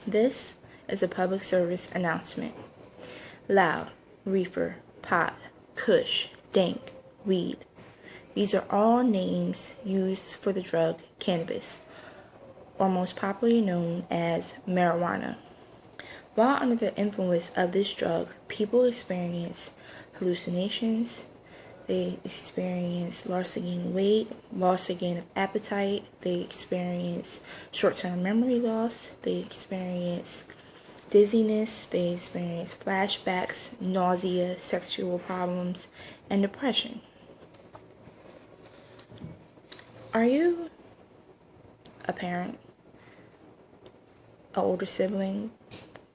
This is a public service announcement. Loud, reefer, pot, kush, dank, weed. These are all names used for the drug cannabis, or most popularly known as marijuana. While under the influence of this drug, people experience hallucinations, they experience loss of gain of weight, loss again of appetite, they experience short-term memory loss, they experience dizziness, they experience flashbacks, nausea, sexual problems, and depression. Are you a parent, an older sibling,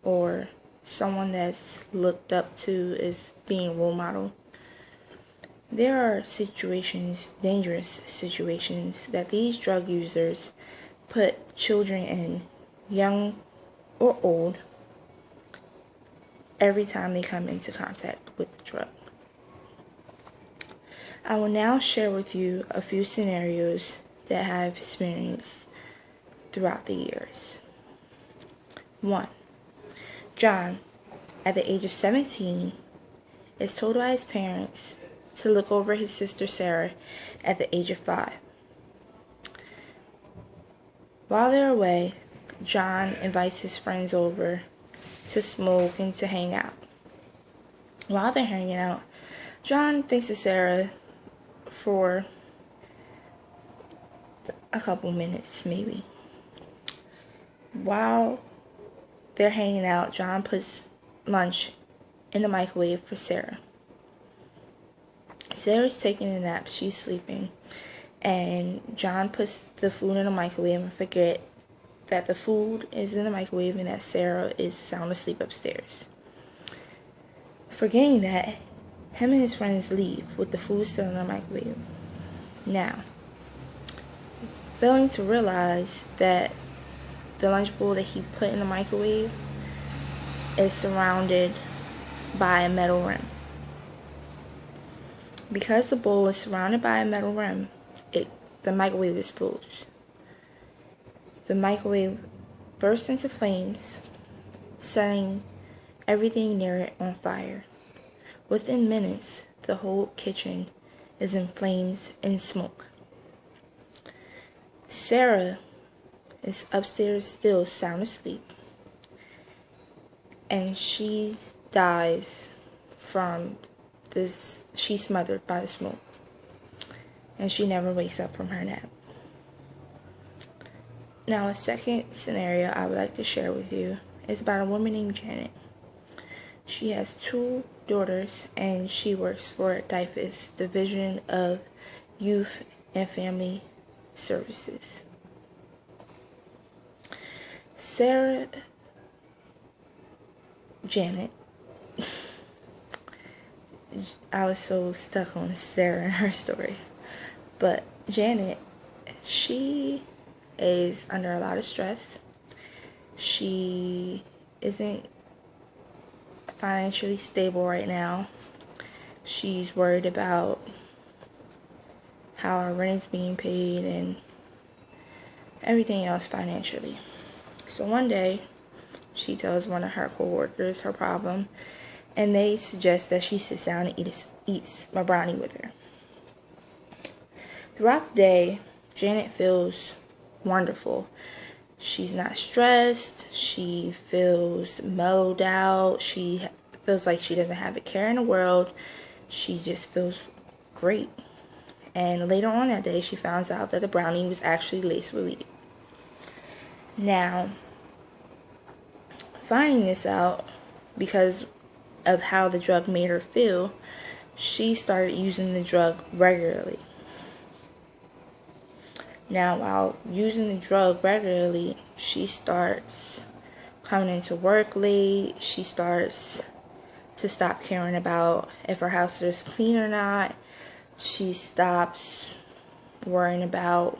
or someone that's looked up to as being a role model? There are situations, dangerous situations, that these drug users put children in, young or old, every time they come into contact with the drug. I will now share with you a few scenarios that I have experienced throughout the years. 1. John, at the age of 17, is told by his parents to look over his sister Sarah at the age of 5. While they're away, John invites his friends over to smoke and to hang out. While they're hanging out, John thinks of Sarah for a couple minutes, maybe. While they're hanging out, John puts lunch in the microwave for Sarah. Sarah's taking a nap, she's sleeping, and John puts the food in the microwave and forget that the food is in the microwave and that Sarah is sound asleep upstairs. Forgetting that, him and his friends leave with the food still in the microwave. Now, failing to realize that the lunch bowl that he put in the microwave is surrounded by a metal rim. Because the bowl is surrounded by a metal rim, the microwave explodes. The microwave bursts into flames, setting everything near it on fire. Within minutes, the whole kitchen is in flames and smoke. Sarah is upstairs still sound asleep, and she dies from this. She's smothered by the smoke, and she never wakes up from her nap. Now, a second scenario I would like to share with you is about a woman named Janet. She has 2 daughters, and she works for DYFS, Division of Youth and Family Services. Janet, I was so stuck on Sarah and her story, but Janet, she is under a lot of stress. She isn't financially stable right now. She's worried about how her rent is being paid and everything else financially. So one day, she tells one of her co-workers her problem, and they suggest that she sits down and eats a brownie with her. Throughout the day, Janet feels wonderful. She's not stressed. She feels mellowed out. She feels like she doesn't have a care in the world. She just feels great. And later on that day, she finds out that the brownie was actually laced with weed. Now, finding this out because of how the drug made her feel, she started using the drug regularly. Now, while using the drug regularly, she starts coming into work late. She starts to stop caring about if her house is clean or not. She stops worrying about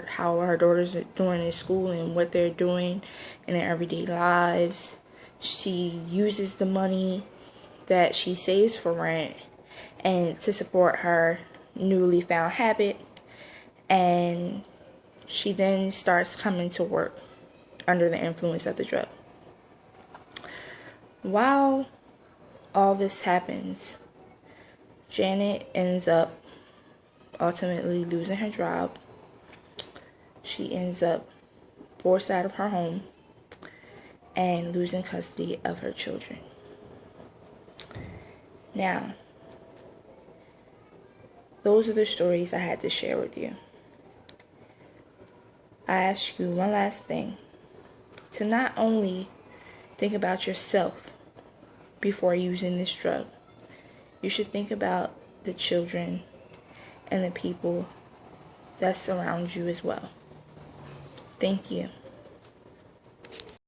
how her daughters are doing in school and what they're doing in their everyday lives. She uses the money that she saves for rent and to support her newly found habit, and she then starts coming to work under the influence of the drug. While all this happens, Janet ends up ultimately losing her job. She ends up forced out of her home and losing custody of her children. Now, those are the stories I had to share with you. I ask you one last thing, to not only think about yourself before using this drug, you should think about the children and the people that surround you as well. Thank you.